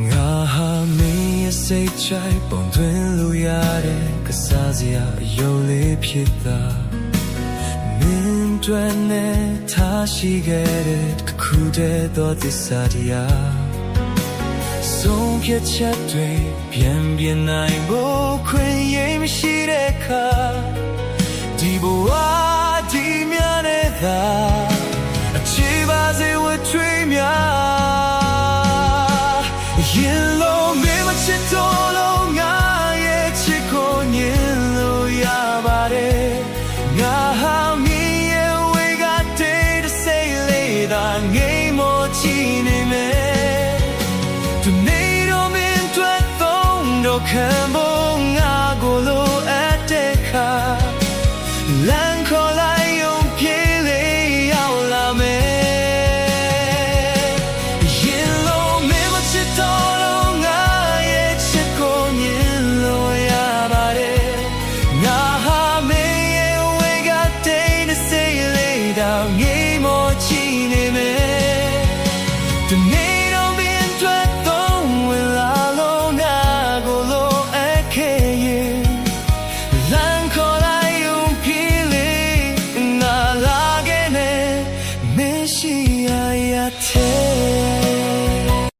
ငါဟာမင်းရဲ့စိတ်ချိုက်ပုံသွင်းလို့ရတဲ့ကစားစရာအယုံလေးဖြစ်တာမင်းတွင်နဲ့ထားရှိခဲ့တဲ့တစ်ခုတည်းသောသစ္စာတရားဆုံးဖြတ်ချက်တွေပြန်ပြင်နိုင်ဖို့ခွင့်ရမရှိတဲ့အခါဒီဘဝဒီမြနဲ့သာချီပါစေဝတ်ထွေးများရင်လုံးမင်းမချစ်တော့လို့ငါရဲ့ချစ်ကိုညင်လို့ရပါတယ်ငါဟာမင်းရဲ့ဝေကတဲ့စိတ်လေးသာငိမ်မောချီနေမယ်ဒီနေ့တော့မင်းတွေ့တော့ခံဖို့